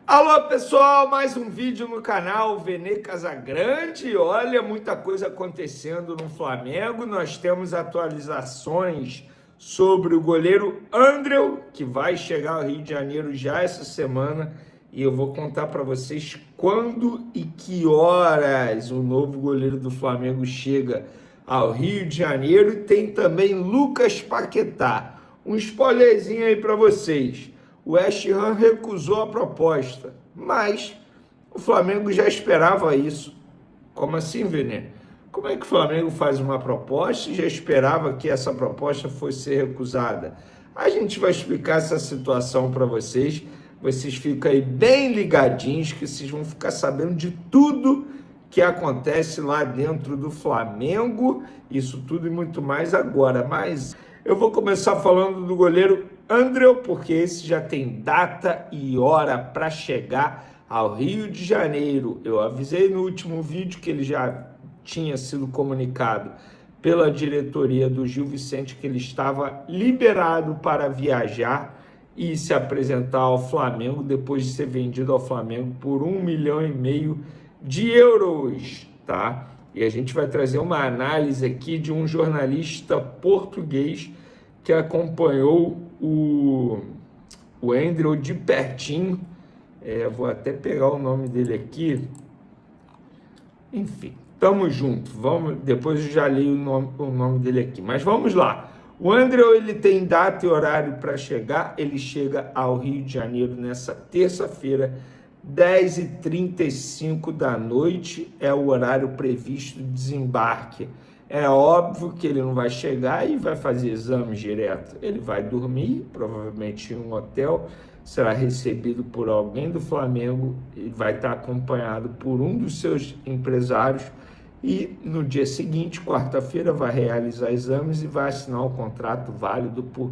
Alô pessoal, mais um vídeo no canal Vene Casagrande. Olha, muita coisa acontecendo no Flamengo. Nós temos atualizações sobre o goleiro André, que vai chegar ao Rio de Janeiro já essa semana. E eu vou contar para vocês quando e que horas o novo goleiro do Flamengo chega ao Rio de Janeiro. E tem também Lucas Paquetá. Um spoilerzinho aí para vocês. O West Ham recusou a proposta, mas o Flamengo já esperava isso. Como assim, Vene? Como é que o Flamengo faz uma proposta e já esperava que essa proposta fosse ser recusada? A gente vai explicar essa situação para vocês. Vocês ficam aí bem ligadinhos, que vocês vão ficar sabendo de tudo que acontece lá dentro do Flamengo. Isso tudo e muito mais agora. Mas eu vou começar falando do goleiro André, porque esse já tem data e hora para chegar ao Rio de Janeiro. Eu avisei no último vídeo que ele já tinha sido comunicado pela diretoria do Gil Vicente que ele estava liberado para viajar e se apresentar ao Flamengo depois de ser vendido ao Flamengo por 1,5 milhão de euros, tá? E a gente vai trazer uma análise aqui de um jornalista português que acompanhou o André de pertinho. Vou até pegar o nome dele aqui. Enfim, tamo junto. Depois eu já leio o nome dele aqui. Mas vamos lá. O André, ele tem data e horário para chegar. Ele chega ao Rio de Janeiro nessa terça-feira, 10h35 da noite. É o horário previsto de desembarque. É óbvio que ele não vai chegar e vai fazer exames direto. Ele vai dormir, provavelmente em um hotel, será recebido por alguém do Flamengo e vai estar acompanhado por um dos seus empresários. E no dia seguinte, quarta-feira, vai realizar exames e vai assinar um contrato válido por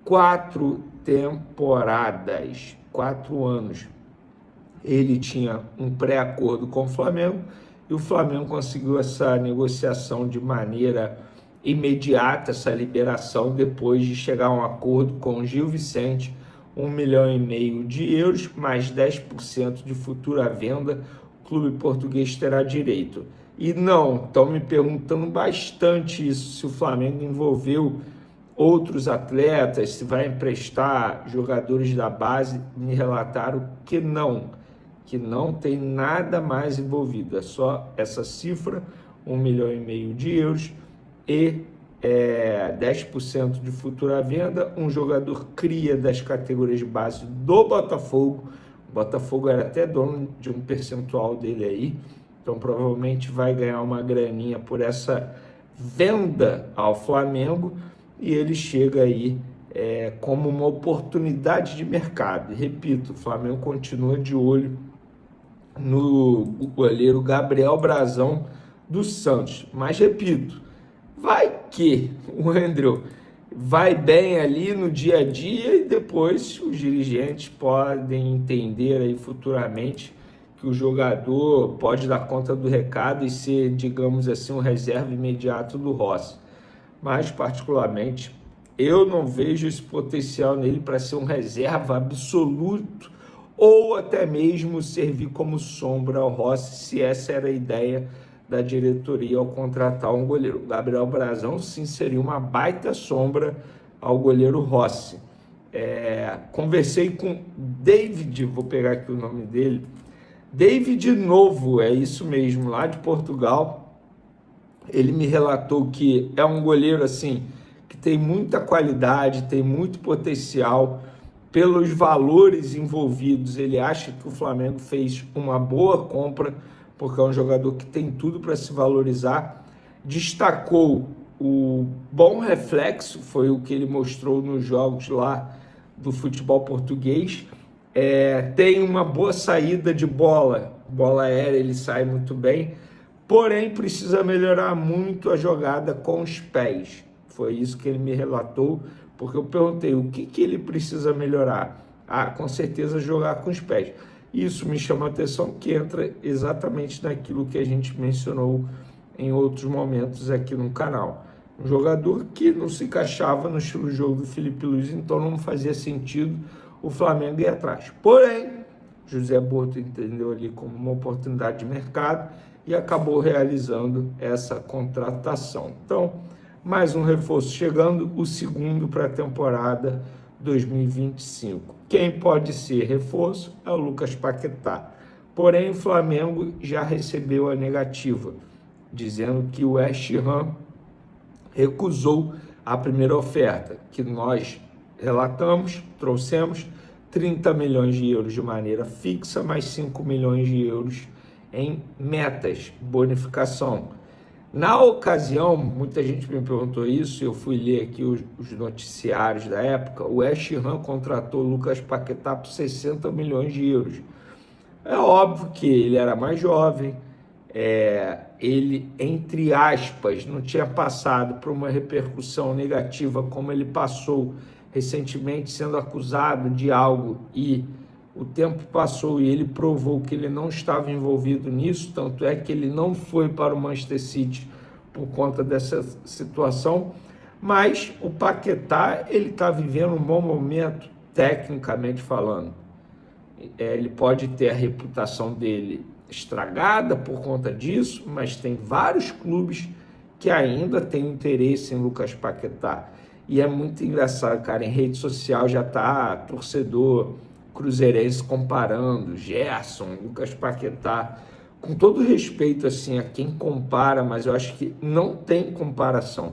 4 temporadas, 4 anos. Ele tinha um pré-acordo com o Flamengo, e o Flamengo conseguiu essa negociação de maneira imediata, essa liberação, depois de chegar a um acordo com o Gil Vicente, 1,5 milhão de euros, mais 10% de futura venda, o clube português terá direito. E não, estão me perguntando bastante isso, se o Flamengo envolveu outros atletas, se vai emprestar jogadores da base. Me relataram que não tem nada mais envolvido, é só essa cifra, 1,5 milhão de euros e 10% de futura venda, um jogador cria das categorias de base do Botafogo. O Botafogo era até dono de um percentual dele aí, então provavelmente vai ganhar uma graninha por essa venda ao Flamengo, e ele chega aí como uma oportunidade de mercado. E, repito, o Flamengo continua de olho no goleiro Gabriel Brazão do Santos. Mas, repito, vai que o André vai bem ali no dia a dia e depois os dirigentes podem entender aí futuramente que o jogador pode dar conta do recado e ser, digamos assim, um reserva imediato do Rossi. Mas, particularmente, eu não vejo esse potencial nele para ser um reserva absoluto ou até mesmo servir como sombra ao Rossi, se essa era a ideia da diretoria ao contratar um goleiro. O Gabriel Brazão, sim, seria uma baita sombra ao goleiro Rossi. Conversei com David, vou pegar aqui o nome dele, David Novo, é isso mesmo, lá de Portugal. Ele me relatou que é um goleiro assim, que tem muita qualidade, tem muito potencial. Pelos valores envolvidos, ele acha que o Flamengo fez uma boa compra, porque é um jogador que tem tudo para se valorizar. Destacou o bom reflexo, foi o que ele mostrou nos jogos lá do futebol português. Tem uma boa saída de bola aérea, ele sai muito bem, porém precisa melhorar muito a jogada com os pés. Foi isso que ele me relatou, porque eu perguntei o que ele precisa melhorar. Com certeza jogar com os pés. Isso me chama a atenção, que entra exatamente naquilo que a gente mencionou em outros momentos aqui no canal. Um jogador que não se encaixava no estilo de jogo do Felipe Luiz, então não fazia sentido o Flamengo ir atrás. Porém, José Borto entendeu ali como uma oportunidade de mercado e acabou realizando essa contratação. Então, mais um reforço chegando, o segundo para a temporada 2025. Quem pode ser reforço é o Lucas Paquetá. Porém, o Flamengo já recebeu a negativa, dizendo que o West Ham recusou a primeira oferta, que nós relatamos, trouxemos 30 milhões de euros de maneira fixa, mais 5 milhões de euros em metas, bonificação. Na ocasião, muita gente me perguntou isso, eu fui ler aqui os noticiários da época, o West Ham contratou o Lucas Paquetá por 60 milhões de euros. É óbvio que ele era mais jovem, ele, entre aspas, não tinha passado por uma repercussão negativa como ele passou recentemente, sendo acusado de algo, e o tempo passou e ele provou que ele não estava envolvido nisso, tanto é que ele não foi para o Manchester City por conta dessa situação, mas o Paquetá, ele está vivendo um bom momento, tecnicamente falando. Ele pode ter a reputação dele estragada por conta disso, mas tem vários clubes que ainda têm interesse em Lucas Paquetá. E é muito engraçado, cara, em rede social já tá torcedor cruzeirense comparando Gerson, Lucas Paquetá, com todo respeito assim a quem compara, mas eu acho que não tem comparação.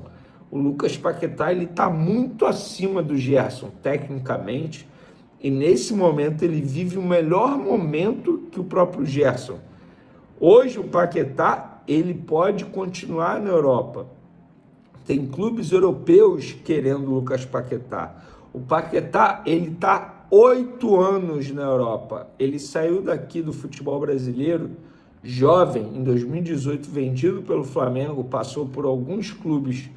O Lucas Paquetá, ele tá muito acima do Gerson tecnicamente, e nesse momento ele vive o melhor momento que o próprio Gerson. Hoje o Paquetá, ele pode continuar na Europa. Tem clubes europeus querendo o Lucas Paquetá. O Paquetá, ele está 8 anos na Europa. Ele saiu daqui do futebol brasileiro, jovem, em 2018, vendido pelo Flamengo, passou por alguns clubes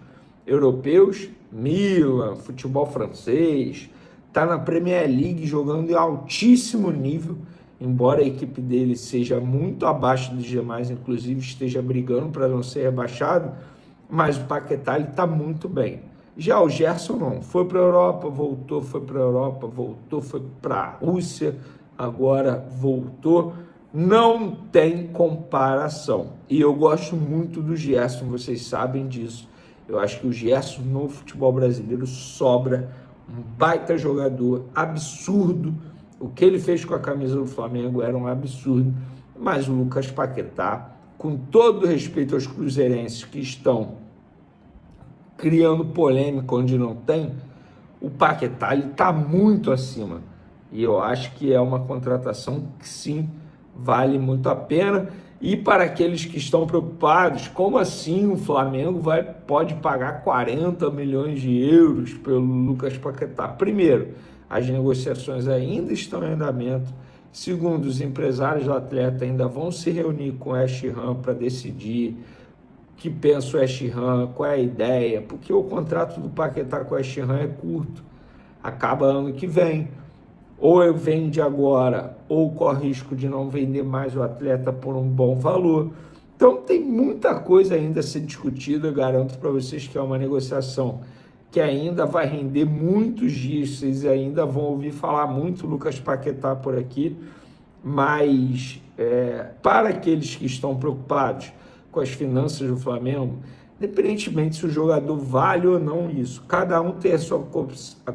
europeus, Milan, futebol francês, está na Premier League jogando em altíssimo nível, embora a equipe dele seja muito abaixo dos demais, inclusive esteja brigando para não ser rebaixado, mas o Paquetá está muito bem. Já o Gerson não, foi para a Europa, voltou, foi para a Europa, voltou, foi para a Rússia, agora voltou. Não tem comparação. E eu gosto muito do Gerson, vocês sabem disso. Eu acho que o Gerson no futebol brasileiro sobra, um baita jogador, absurdo. O que ele fez com a camisa do Flamengo era um absurdo, mas o Lucas Paquetá, com todo respeito aos cruzeirenses que estão criando polêmica onde não tem, o Paquetá está muito acima. E eu acho que é uma contratação que sim, vale muito a pena. E para aqueles que estão preocupados, como assim o Flamengo pode pagar 40 milhões de euros pelo Lucas Paquetá? Primeiro, as negociações ainda estão em andamento. Segundo, os empresários do atleta ainda vão se reunir com o West Ham para decidir o que pensa o West Ham, qual é a ideia, porque o contrato do Paquetá com o West Ham é curto, acaba ano que vem. Ou vende agora, ou corre risco de não vender mais o atleta por um bom valor. Então tem muita coisa ainda a ser discutida, eu garanto para vocês que é uma negociação que ainda vai render muitos dias, vocês ainda vão ouvir falar muito Lucas Paquetá por aqui, mas para aqueles que estão preocupados com as finanças do Flamengo, independentemente se o jogador vale ou não isso, cada um tem a sua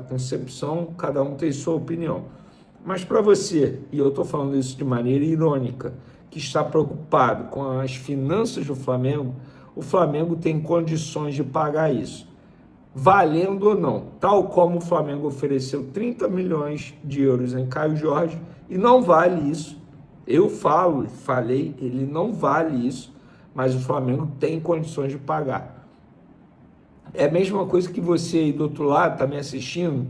concepção, cada um tem sua opinião. Mas para você, e eu estou falando isso de maneira irônica, que está preocupado com as finanças do Flamengo, o Flamengo tem condições de pagar isso, valendo ou não. Tal como o Flamengo ofereceu 30 milhões de euros em Caio Jorge, e não vale isso. Eu falei, ele não vale isso, mas o Flamengo tem condições de pagar. É a mesma coisa que você aí do outro lado está me assistindo,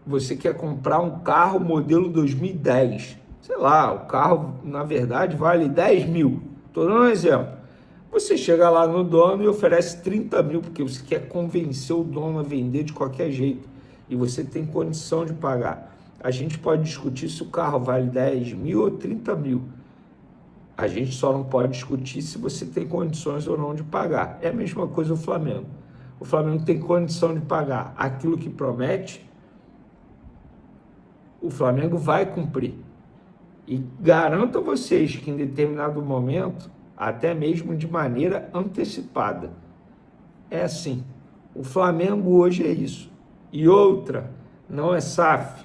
você quer comprar um carro modelo 2010, sei lá, o carro na verdade vale 10 mil, estou dando um exemplo. Você chega lá no dono e oferece 30 mil, porque você quer convencer o dono a vender de qualquer jeito, e você tem condição de pagar. A gente pode discutir se o carro vale 10 mil ou 30 mil. A gente só não pode discutir se você tem condições ou não de pagar. É a mesma coisa o Flamengo. O Flamengo tem condição de pagar aquilo que promete, o Flamengo vai cumprir. E garanto a vocês que em determinado momento, até mesmo de maneira antecipada, é assim. O Flamengo hoje é isso. E outra, não é SAF.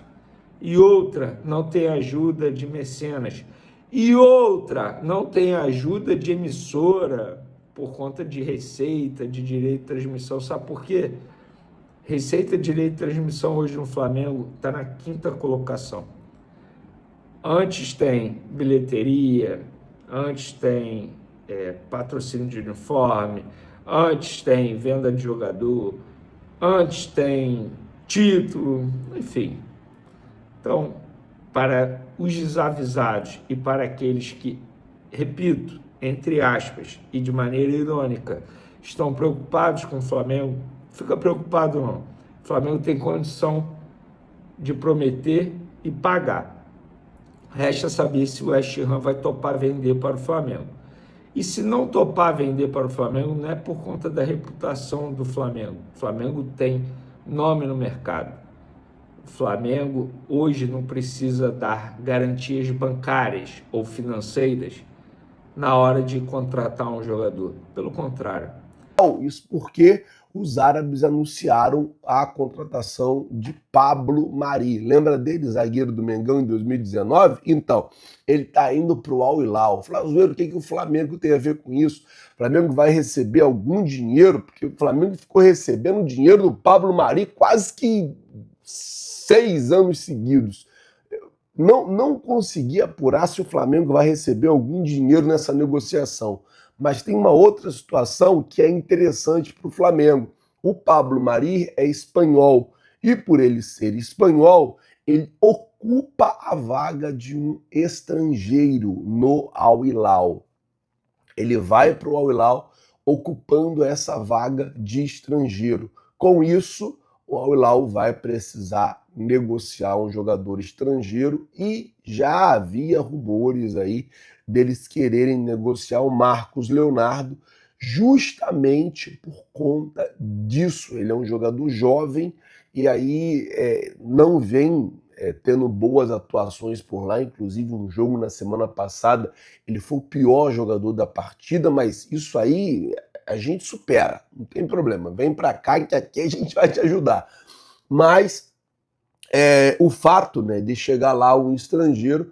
E outra, não tem ajuda de mecenas. E outra, não tem ajuda de emissora por conta de receita, de direito de transmissão. Sabe por quê? Receita de direito de transmissão hoje no Flamengo está na 5ª colocação. Antes tem bilheteria, antes tem patrocínio de uniforme, antes tem venda de jogador, antes tem título, enfim. Então, para os desavisados e para aqueles que, repito, entre aspas, e de maneira irônica, estão preocupados com o Flamengo, fica preocupado não. O Flamengo tem condição de prometer e pagar. Resta saber se o West Ham vai topar vender para o Flamengo. E se não topar vender para o Flamengo, não é por conta da reputação do Flamengo. O Flamengo tem nome no mercado. O Flamengo hoje não precisa dar garantias bancárias ou financeiras na hora de contratar um jogador. Pelo contrário. Isso porque os árabes anunciaram a contratação de Pablo Mari. Lembra dele, zagueiro do Mengão em 2019? Então, ele está indo para o Al Hilal. Flazoeiro, o que o Flamengo tem a ver com isso? O Flamengo vai receber algum dinheiro? Porque o Flamengo ficou recebendo dinheiro do Pablo Mari quase que 6 anos seguidos. Não consegui apurar se o Flamengo vai receber algum dinheiro nessa negociação. Mas tem uma outra situação que é interessante para o Flamengo. O Pablo Mari é espanhol e por ele ser espanhol, ele ocupa a vaga de um estrangeiro no Al Hilal. Ele vai para o Al Hilal ocupando essa vaga de estrangeiro. Com isso, o Al Hilal vai precisar negociar um jogador estrangeiro e já havia rumores aí deles quererem negociar o Marcos Leonardo justamente por conta disso. Ele é um jogador jovem e aí não vem tendo boas atuações por lá, inclusive um jogo na semana passada, ele foi o pior jogador da partida, mas isso aí a gente supera, não tem problema, vem pra cá que aqui a gente vai te ajudar. Mas o fato, né, de chegar lá um estrangeiro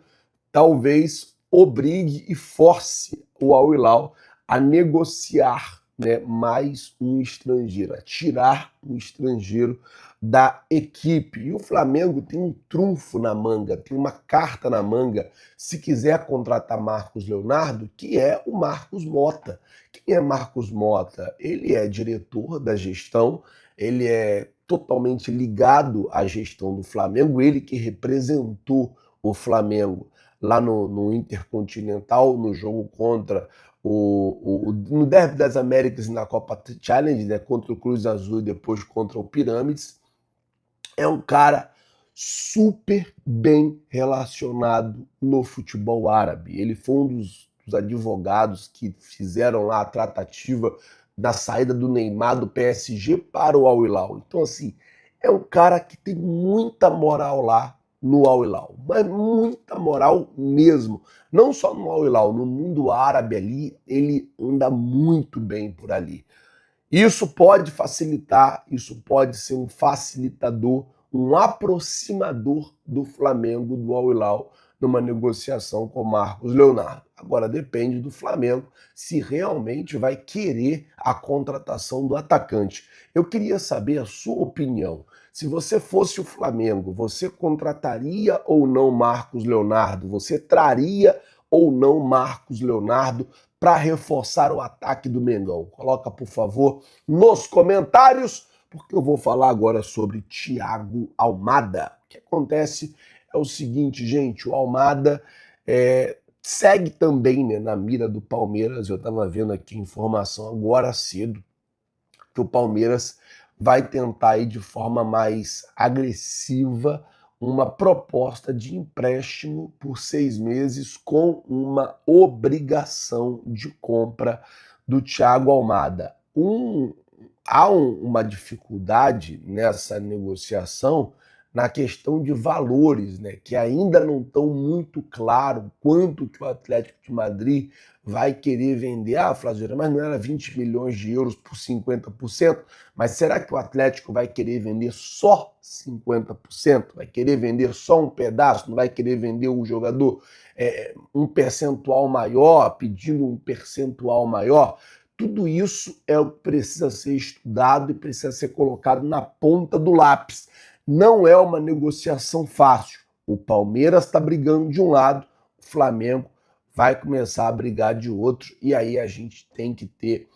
talvez obrigue e force o Al Hilal a negociar, né, mais um estrangeiro, a tirar um estrangeiro da equipe. E o Flamengo tem um trunfo na manga, tem uma carta na manga, se quiser contratar Marcos Leonardo, que é o Marcos Mota. Quem é Marcos Mota? Ele é diretor da gestão, ele é totalmente ligado à gestão do Flamengo, ele que representou o Flamengo lá no Intercontinental, no jogo contra no Derby das Américas e na Copa Challenge, né, contra o Cruz Azul e depois contra o Pirâmides. É um cara super bem relacionado no futebol árabe. Ele foi um dos advogados que fizeram lá a tratativa da saída do Neymar do PSG para o Al Hilal. Então, assim, é um cara que tem muita moral lá no Al Hilal, mas muita moral mesmo. Não só no Al Hilal, no mundo árabe ali, ele anda muito bem por ali. Isso pode facilitar, isso pode ser um facilitador, um aproximador do Flamengo do Al Hilal numa negociação com Marcos Leonardo. Agora depende do Flamengo se realmente vai querer a contratação do atacante. Eu queria saber a sua opinião. Se você fosse o Flamengo, você contrataria ou não Marcos Leonardo? Você traria ou não Marcos Leonardo para reforçar o ataque do Mengão? Coloca, por favor, nos comentários, porque eu vou falar agora sobre Thiago Almada. O que acontece é o seguinte, gente, o Almada segue também, né, na mira do Palmeiras. Eu estava vendo aqui informação agora cedo que o Palmeiras vai tentar ir de forma mais agressiva uma proposta de empréstimo por 6 meses com uma obrigação de compra do Thiago Almada. Há uma dificuldade nessa negociação, na questão de valores, né, que ainda não estão muito claro quanto que o Atlético de Madrid vai querer vender. Ah, Flávio, mas não era 20 milhões de euros por 50%? Mas será que o Atlético vai querer vender só 50%? Vai querer vender só um pedaço? Não vai querer vender o jogador um percentual maior, pedindo um percentual maior? Tudo isso é o que precisa ser estudado e precisa ser colocado na ponta do lápis. Não é uma negociação fácil. O Palmeiras está brigando de um lado, o Flamengo vai começar a brigar de outro, e aí a gente tem que ter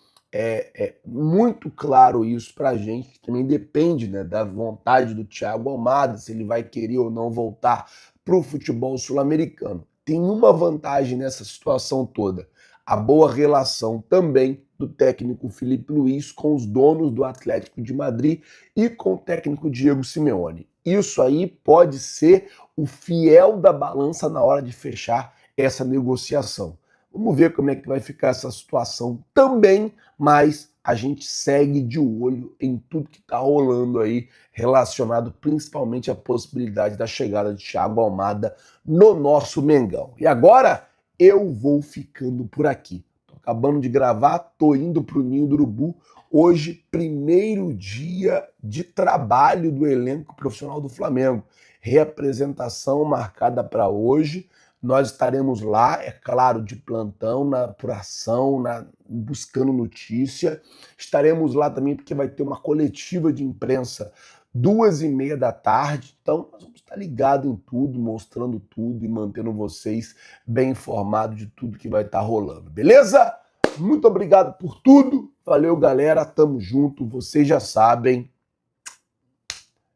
muito claro isso para a gente, que também depende, né, da vontade do Thiago Almada, se ele vai querer ou não voltar para o futebol sul-americano. Tem uma vantagem nessa situação toda: a boa relação também do técnico Felipe Luiz com os donos do Atlético de Madrid e com o técnico Diego Simeone. Isso aí pode ser o fiel da balança na hora de fechar essa negociação. Vamos ver como é que vai ficar essa situação também, mas a gente segue de olho em tudo que está rolando aí, relacionado principalmente à possibilidade da chegada de Thiago Almada no nosso Mengão. E agora eu vou ficando por aqui. Tô acabando de gravar, tô indo pro Ninho do Urubu. Hoje, primeiro dia de trabalho do elenco profissional do Flamengo. Reapresentação marcada para hoje. Nós estaremos lá, é claro, de plantão, na apuração, buscando notícia. Estaremos lá também porque vai ter uma coletiva de imprensa 2h30 da tarde. Então, nós vamos estar ligados em tudo, mostrando tudo e mantendo vocês bem informados de tudo que vai estar rolando. Beleza? Muito obrigado por tudo. Valeu, galera. Tamo junto. Vocês já sabem.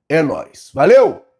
É nóis. Valeu!